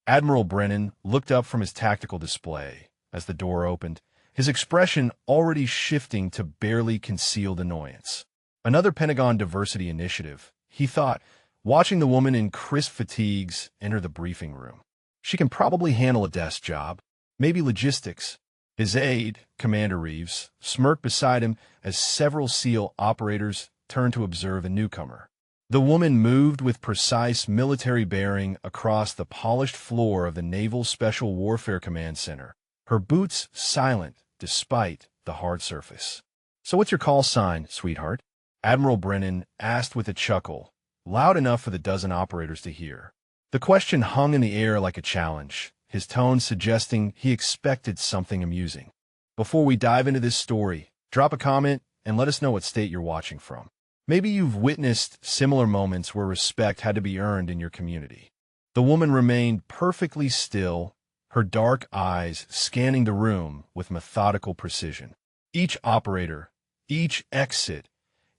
Admiral Brennan looked up from his tactical display as the door opened, his expression already shifting to barely concealed annoyance. Another Pentagon diversity initiative, he thought, watching the woman in crisp fatigues enter the briefing room. She can probably handle a desk job, maybe logistics. His aide, Commander Reeves, smirked beside him as several SEAL operators turned to observe a newcomer. The woman moved with precise military bearing across the polished floor of the Naval Special Warfare Command Center, her boots silent despite the hard surface. "So what's your call sign, sweetheart?" Admiral Brennan asked with a chuckle, loud enough for the dozen operators to hear. The question hung in the air like a challenge, his tone suggesting he expected something amusing. Before we dive into this story, drop a comment and let us know what state you're watching from. Maybe you've witnessed similar moments where respect had to be earned in your community. The woman remained perfectly still, her dark eyes scanning the room with methodical precision. Each operator, each exit,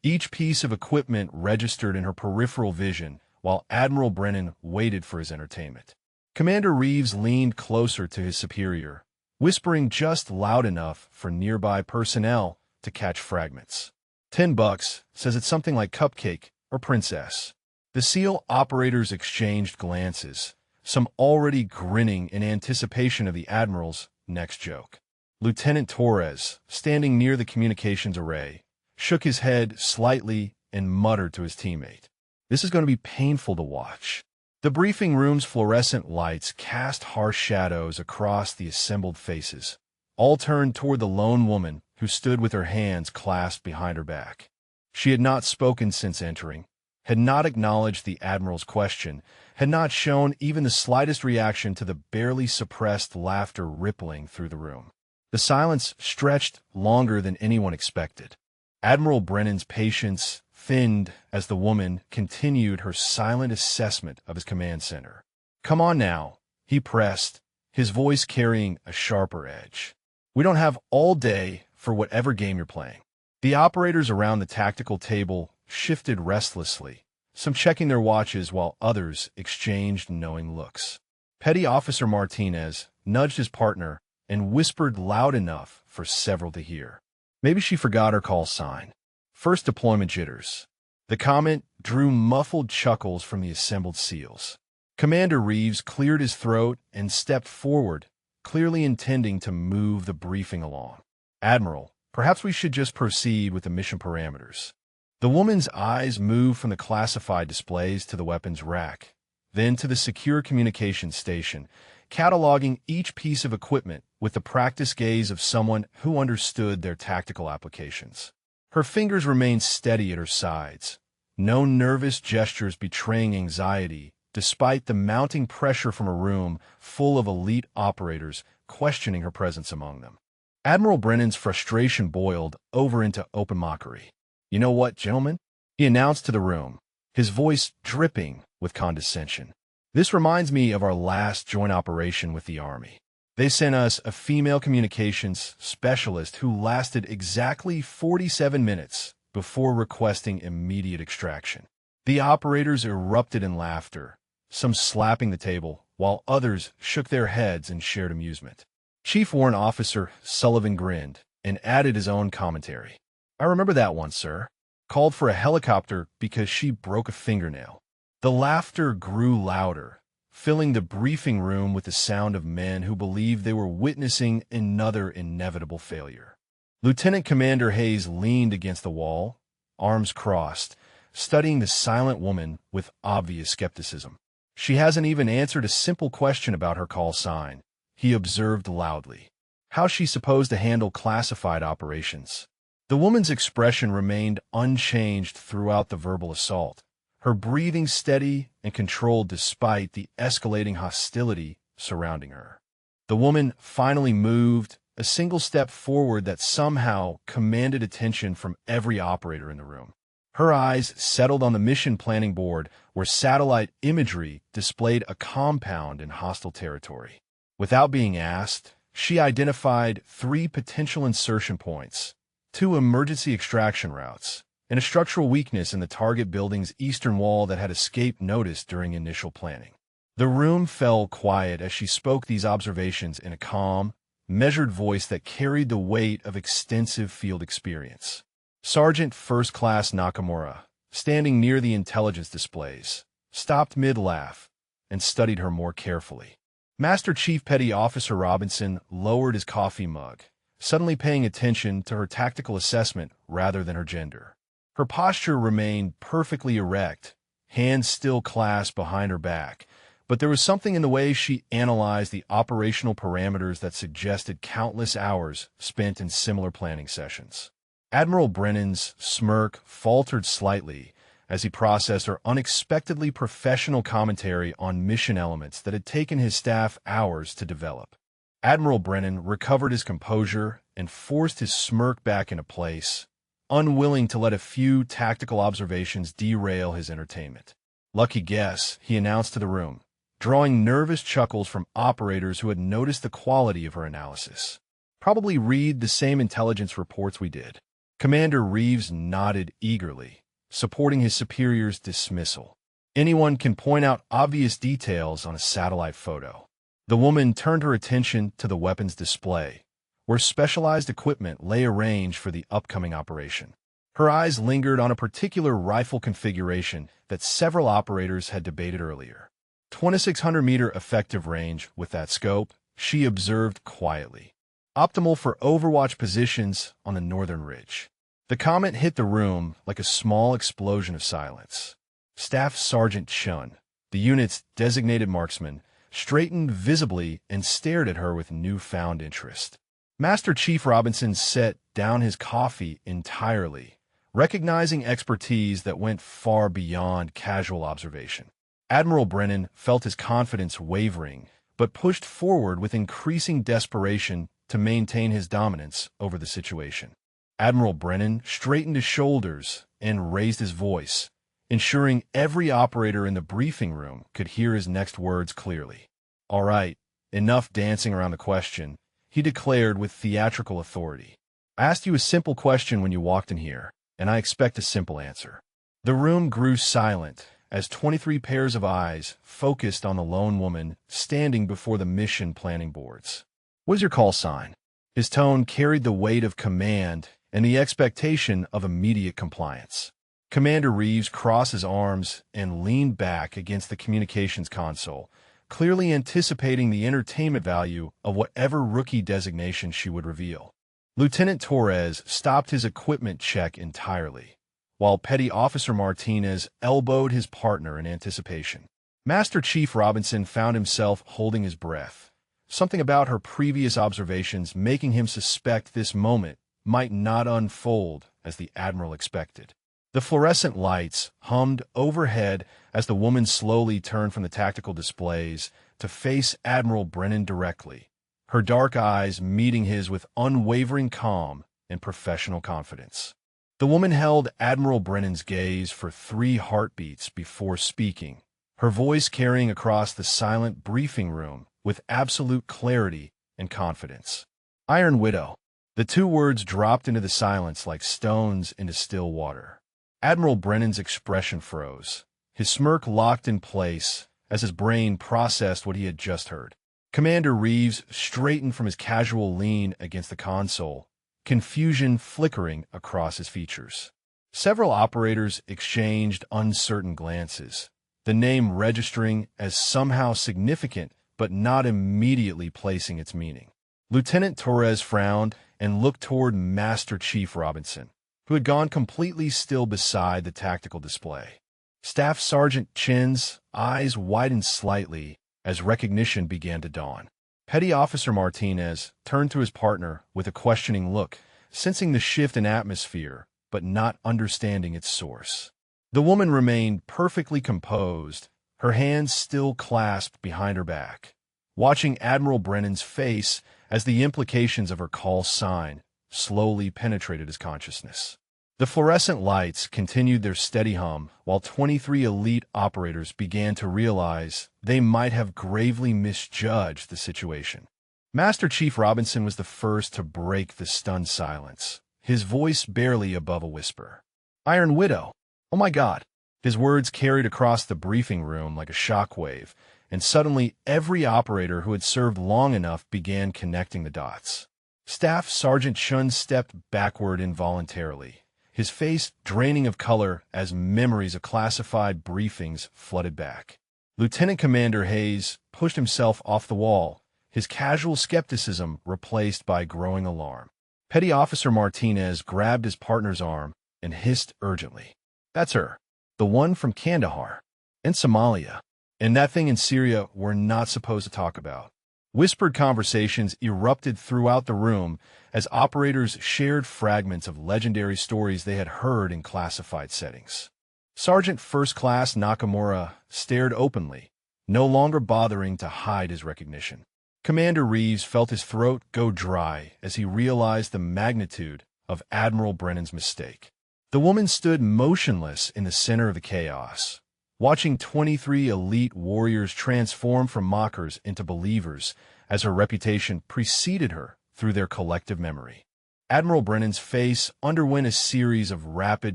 each piece of equipment registered in her peripheral vision while Admiral Brennan waited for his entertainment. Commander Reeves leaned closer to his superior, whispering just loud enough for nearby personnel to catch fragments. $10 says it's something like cupcake or princess. The SEAL operators exchanged glances, some already grinning in anticipation of the Admiral's next joke. Lieutenant Torres, standing near the communications array, shook his head slightly and muttered to his teammate, "This is going to be painful to watch." The briefing room's fluorescent lights cast harsh shadows across the assembled faces, all turned toward the lone woman who stood with her hands clasped behind her back. She had not spoken since entering, had not acknowledged the Admiral's question, had not shown even the slightest reaction to the barely suppressed laughter rippling through the room. The silence stretched longer than anyone expected. Admiral Brennan's patience thinned as the woman continued her silent assessment of his command center. "Come on now," he pressed, his voice carrying a sharper edge. "We don't have all day for whatever game you're playing." The operators around the tactical table shifted restlessly, some checking their watches while others exchanged knowing looks. Petty Officer Martinez nudged his partner and whispered loud enough for several to hear. Maybe she forgot her call sign. First deployment jitters. The comment drew muffled chuckles from the assembled SEALs. Commander Reeves cleared his throat and stepped forward, clearly intending to move the briefing along. "Admiral, perhaps we should just proceed with the mission parameters." The woman's eyes moved from the classified displays to the weapons rack, then to the secure communications station, cataloging each piece of equipment with the practiced gaze of someone who understood their tactical applications. Her fingers remained steady at her sides, no nervous gestures betraying anxiety, despite the mounting pressure from a room full of elite operators questioning her presence among them. Admiral Brennan's frustration boiled over into open mockery. "You know what, gentlemen?" he announced to the room, his voice dripping with condescension. "This reminds me of our last joint operation with the Army. They sent us a female communications specialist who lasted exactly 47 minutes before requesting immediate extraction." The operators erupted in laughter, some slapping the table, while others shook their heads in shared amusement. Chief Warrant Officer Sullivan grinned and added his own commentary. "I remember that one, sir. Called for a helicopter because she broke a fingernail." The laughter grew louder, filling the briefing room with the sound of men who believed they were witnessing another inevitable failure. Lieutenant Commander Hayes leaned against the wall, arms crossed, studying the silent woman with obvious skepticism. "She hasn't even answered a simple question about her call sign," he observed loudly. "How's she supposed to handle classified operations?" The woman's expression remained unchanged throughout the verbal assault, her breathing steady and controlled despite the escalating hostility surrounding her. The woman finally moved, a single step forward that somehow commanded attention from every operator in the room. Her eyes settled on the mission planning board where satellite imagery displayed a compound in hostile territory. Without being asked, she identified 3 potential insertion points, 2 emergency extraction routes, and a structural weakness in the target building's eastern wall that had escaped notice during initial planning. The room fell quiet as she spoke these observations in a calm, measured voice that carried the weight of extensive field experience. Sergeant First Class Nakamura, standing near the intelligence displays, stopped mid-laugh and studied her more carefully. Master Chief Petty Officer Robinson lowered his coffee mug, suddenly paying attention to her tactical assessment rather than her gender. Her posture remained perfectly erect, hands still clasped behind her back, but there was something in the way she analyzed the operational parameters that suggested countless hours spent in similar planning sessions. Admiral Brennan's smirk faltered slightly as he processed her unexpectedly professional commentary on mission elements that had taken his staff hours to develop. Admiral Brennan recovered his composure and forced his smirk back into place, unwilling to let a few tactical observations derail his entertainment. "Lucky guess," he announced to the room, drawing nervous chuckles from operators who had noticed the quality of her analysis. "Probably read the same intelligence reports we did." Commander Reeves nodded eagerly, supporting his superior's dismissal. "Anyone can point out obvious details on a satellite photo." The woman turned her attention to the weapons display, where specialized equipment lay arranged for the upcoming operation. Her eyes lingered on a particular rifle configuration that several operators had debated earlier. 2,600-meter effective range with that scope, she observed quietly. Optimal for overwatch positions on the northern ridge. The comment hit the room like a small explosion of silence. Staff Sergeant Chun, the unit's designated marksman, straightened visibly and stared at her with newfound interest. Master Chief Robinson set down his coffee entirely, recognizing expertise that went far beyond casual observation. Admiral Brennan felt his confidence wavering, but pushed forward with increasing desperation to maintain his dominance over the situation. Admiral Brennan straightened his shoulders and raised his voice, ensuring every operator in the briefing room could hear his next words clearly. "All right, enough dancing around the question," he declared with theatrical authority. "I asked you a simple question when you walked in here, and I expect a simple answer." The room grew silent as 23 pairs of eyes focused on the lone woman standing before the mission planning boards. "What is your call sign?" His tone carried the weight of command and the expectation of immediate compliance. Commander Reeves crossed his arms and leaned back against the communications console, clearly anticipating the entertainment value of whatever rookie designation she would reveal. Lieutenant Torres stopped his equipment check entirely, while Petty Officer Martinez elbowed his partner in anticipation. Master Chief Robinson found himself holding his breath, something about her previous observations making him suspect this moment might not unfold as the Admiral expected. The fluorescent lights hummed overhead as the woman slowly turned from the tactical displays to face Admiral Brennan directly, her dark eyes meeting his with unwavering calm and professional confidence. The woman held Admiral Brennan's gaze for 3 heartbeats before speaking, her voice carrying across the silent briefing room with absolute clarity and confidence. "Iron Widow." The 2 words dropped into the silence like stones into still water. Admiral Brennan's expression froze, his smirk locked in place as his brain processed what he had just heard. Commander Reeves straightened from his casual lean against the console, confusion flickering across his features. Several operators exchanged uncertain glances, the name registering as somehow significant but not immediately placing its meaning. Lieutenant Torres frowned and looked toward Master Chief Robinson, who had gone completely still beside the tactical display. Staff Sergeant Chin's eyes widened slightly as recognition began to dawn. Petty Officer Martinez turned to his partner with a questioning look, sensing the shift in atmosphere, but not understanding its source. The woman remained perfectly composed, her hands still clasped behind her back, watching Admiral Brennan's face as the implications of her call sign slowly penetrated his consciousness. The fluorescent lights continued their steady hum while 23 elite operators began to realize they might have gravely misjudged the situation. Master Chief Robinson was the first to break the stunned silence, his voice barely above a whisper. "Iron Widow! Oh my God!" His words carried across the briefing room like a shockwave, and suddenly every operator who had served long enough began connecting the dots. Staff Sergeant Chun stepped backward involuntarily, his face draining of color as memories of classified briefings flooded back. Lieutenant Commander Hayes pushed himself off the wall, his casual skepticism replaced by growing alarm. Petty Officer Martinez grabbed his partner's arm and hissed urgently. "That's her. The one from Kandahar. And Somalia. And that thing in Syria we're not supposed to talk about." Whispered conversations erupted throughout the room as operators shared fragments of legendary stories they had heard in classified settings. Sergeant First Class Nakamura stared openly, no longer bothering to hide his recognition. Commander Reeves felt his throat go dry as he realized the magnitude of Admiral Brennan's mistake. The woman stood motionless in the center of the chaos, watching 23 elite warriors transform from mockers into believers as her reputation preceded her through their collective memory. Admiral Brennan's face underwent a series of rapid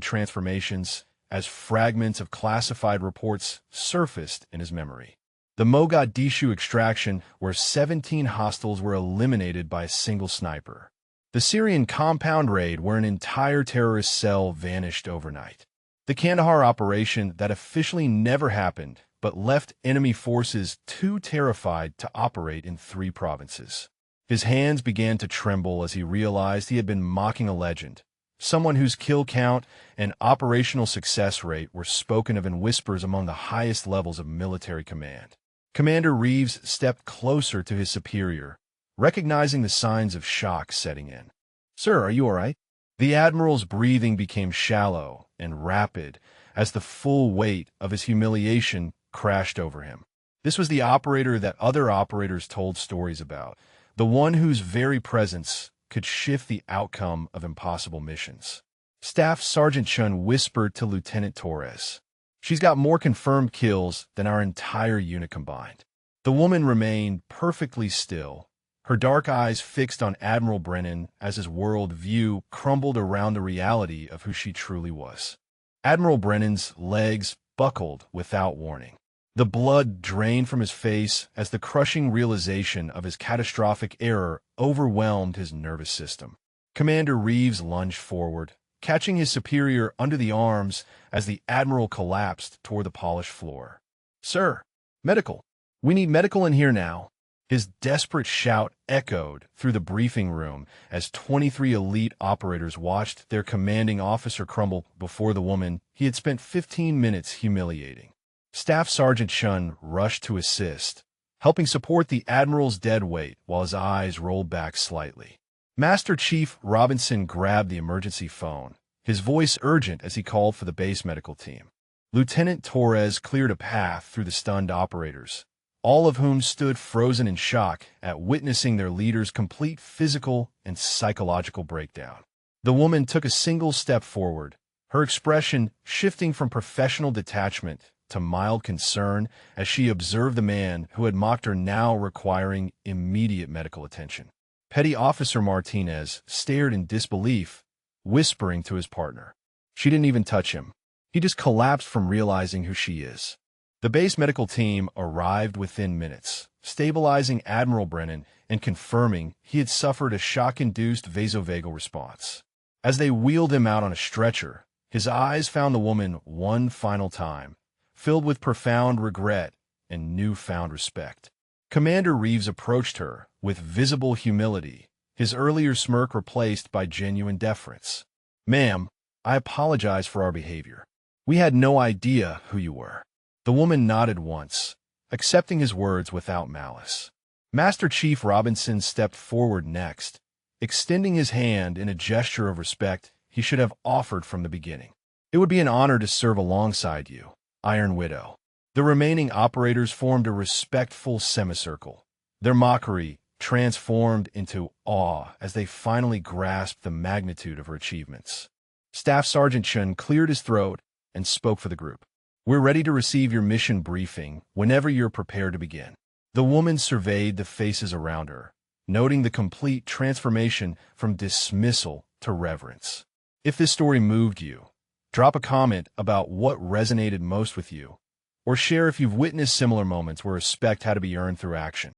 transformations as fragments of classified reports surfaced in his memory. The Mogadishu extraction, where 17 hostiles were eliminated by a single sniper. The Syrian compound raid, where an entire terrorist cell vanished overnight. The Kandahar operation that officially never happened, but left enemy forces too terrified to operate in 3 provinces. His hands began to tremble as he realized he had been mocking a legend, someone whose kill count and operational success rate were spoken of in whispers among the highest levels of military command. Commander Reeves stepped closer to his superior, recognizing the signs of shock setting in. "Sir, are you all right?" The Admiral's breathing became shallow and rapid as the full weight of his humiliation crashed over him. This was the operator that other operators told stories about, the one whose very presence could shift the outcome of impossible missions. Staff Sergeant Chun whispered to Lieutenant Torres, "She's got more confirmed kills than our entire unit combined." The woman remained perfectly still, her dark eyes fixed on Admiral Brennan as his world view crumbled around the reality of who she truly was. Admiral Brennan's legs buckled without warning. The blood drained from his face as the crushing realization of his catastrophic error overwhelmed his nervous system. Commander Reeves lunged forward, catching his superior under the arms as the Admiral collapsed toward the polished floor. "Sir, medical. We need medical in here now." His desperate shout echoed through the briefing room as 23 elite operators watched their commanding officer crumble before the woman he had spent 15 minutes humiliating. Staff Sergeant Chun rushed to assist, helping support the Admiral's dead weight while his eyes rolled back slightly. Master Chief Robinson grabbed the emergency phone, his voice urgent as he called for the base medical team. Lieutenant Torres cleared a path through the stunned operators, all of whom stood frozen in shock at witnessing their leader's complete physical and psychological breakdown. The woman took a single step forward, her expression shifting from professional detachment to mild concern as she observed the man who had mocked her now requiring immediate medical attention. Petty Officer Martinez stared in disbelief, whispering to his partner. She didn't even touch him. He just collapsed from realizing who she is. The base medical team arrived within minutes, stabilizing Admiral Brennan and confirming he had suffered a shock-induced vasovagal response. As they wheeled him out on a stretcher, his eyes found the woman one final time, filled with profound regret and newfound respect. Commander Reeves approached her with visible humility, his earlier smirk replaced by genuine deference. "Ma'am, I apologize for our behavior. We had no idea who you were." The woman nodded once, accepting his words without malice. Master Chief Robinson stepped forward next, extending his hand in a gesture of respect he should have offered from the beginning. "It would be an honor to serve alongside you, Iron Widow." The remaining operators formed a respectful semicircle, their mockery transformed into awe as they finally grasped the magnitude of her achievements. Staff Sergeant Chun cleared his throat and spoke for the group. "We're ready to receive your mission briefing whenever you're prepared to begin." The woman surveyed the faces around her, noting the complete transformation from dismissal to reverence. If this story moved you, drop a comment about what resonated most with you, or share if you've witnessed similar moments where respect had to be earned through action.